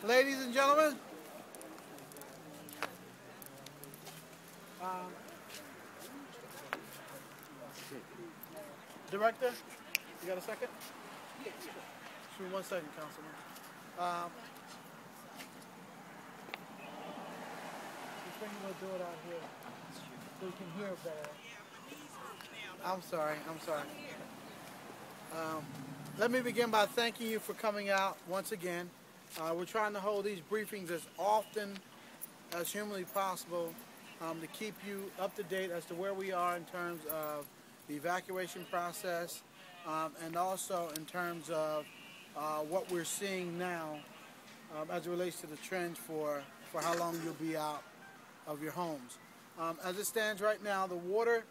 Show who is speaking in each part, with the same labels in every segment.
Speaker 1: Ladies and gentlemen, Director, you got a second? Just give me 1 second, Councilman. Just think we'll do it out here so you can hear better. I'm sorry. Let me begin by thanking you for coming out once again. We're trying to hold these briefings as often as humanly possible to keep you up to date as to where we are in terms of the evacuation process and also in terms of what we're seeing now as it relates to the trends for how long you'll be out of your homes. As it stands right now, the water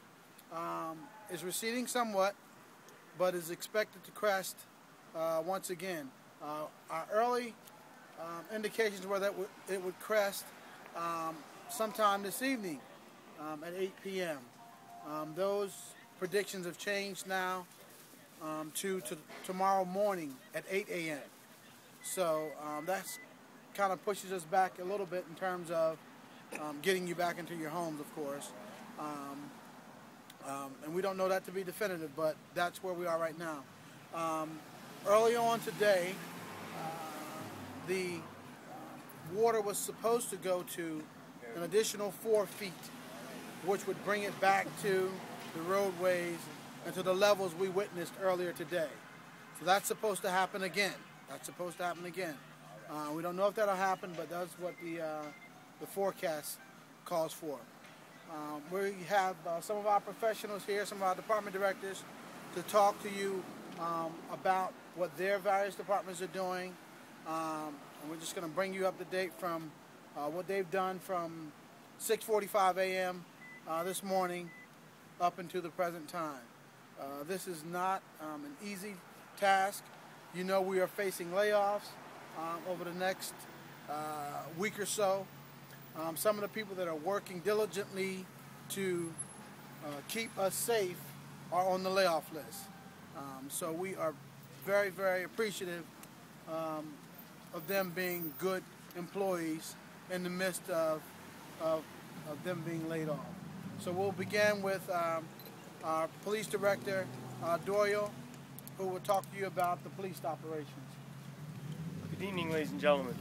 Speaker 1: is receding somewhat, but is expected to crest once again. Our early indications were that it would crest sometime this evening at 8 p.m. Those predictions have changed now to tomorrow morning at 8 a.m. So that's kind of pushes us back a little bit in terms of getting you back into your homes, of course. And we don't know that to be definitive, but that's where we are right now. Early on today, the water was supposed to go to an additional 4 feet, which would bring it back to the roadways and to the levels we witnessed earlier today. So that's supposed to happen again. We don't know if that'll happen, but that's what the forecast calls for. We have some of our professionals here, some of our department directors, to talk to you about what their various departments are doing. And we're just going to bring you up to date from what they've done from 6:45 a.m. This morning up until the present time. This is not an easy task. You know, we are facing layoffs over the next week or so. Some of the people that are working diligently to keep us safe are on the layoff list. So we are very, very appreciative of them being good employees in the midst of them being laid off. So we'll begin with our police director, Doyle, who will talk to you about the police operations.
Speaker 2: Good evening, ladies and gentlemen.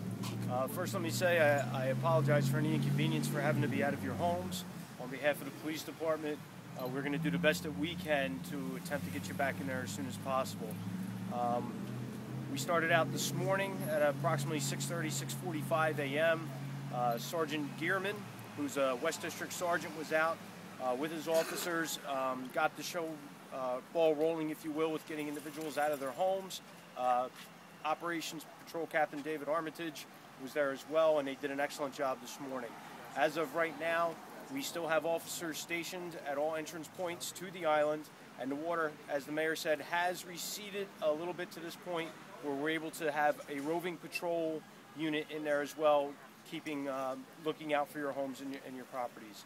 Speaker 2: First, let me say I apologize for any inconvenience for having to be out of your homes. On behalf of the police department, we're going to do the best that we can to attempt to get you back in there as soon as possible. We started out this morning at approximately 6:30, 6:45 a.m. Sergeant Gearman, who's a West District Sergeant, was out with his officers, got the show ball rolling, if you will, with getting individuals out of their homes. Operations Patrol Captain David Armitage was there as well, and they did an excellent job this morning. As of right now, we still have officers stationed at all entrance points to the island, and the water, as the mayor said, has receded a little bit to this point where we're able to have a roving patrol unit in there as well, keeping looking out for your homes and your properties.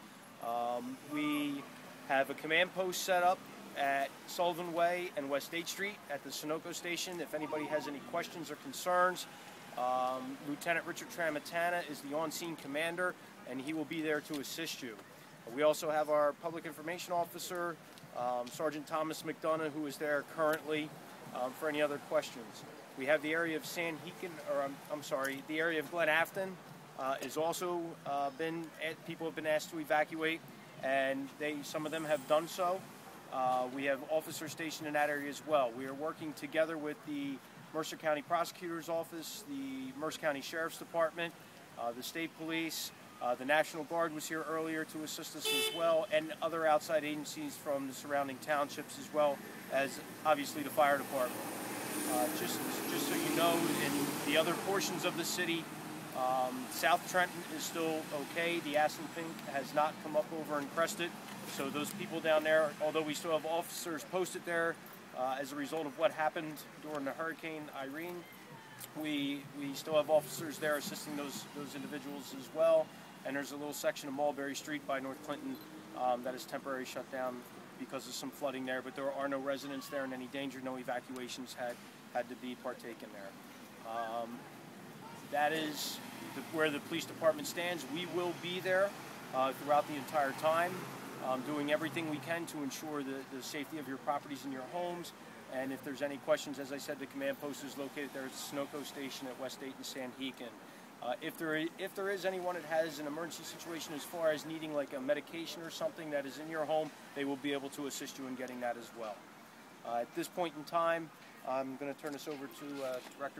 Speaker 2: We have a command post set up at Sullivan Way and West 8th Street at the Sunoco station. If anybody has any questions or concerns, Lieutenant Richard Tramontana is the on-scene commander, and he will be there to assist you. We also have our public information officer, Sergeant Thomas McDonough, who is there currently for any other questions. We have the area of the area of Glen Afton is also people have been asked to evacuate, and some of them have done so. We have officers stationed in that area as well. We are working together with the Mercer County Prosecutor's Office, the Mercer County Sheriff's Department, the State Police, the National Guard was here earlier to assist us as well, and other outside agencies from the surrounding townships, as well as obviously the fire department. Just so you know, in the other portions of the city, South Trenton is still okay. The Assunpink has not come up over and crested. So those people down there, although we still have officers posted there as a result of what happened during the Hurricane Irene, we still have officers there assisting those individuals as well. And there's a little section of Mulberry Street by North Clinton that is temporarily shut down because of some flooding there, but there are no residents there in any danger. No evacuations had to be partaken there. that is where the police department stands. We will be there throughout the entire time, doing everything we can to ensure the safety of your properties and your homes. And if there's any questions, as I said, the command post is located there at the Sunoco station at West 8th and Sanhican. If there is anyone that has an emergency situation as far as needing like a medication or something that is in your home, they will be able to assist you in getting that as well. At this point in time, I'm going to turn this over to Director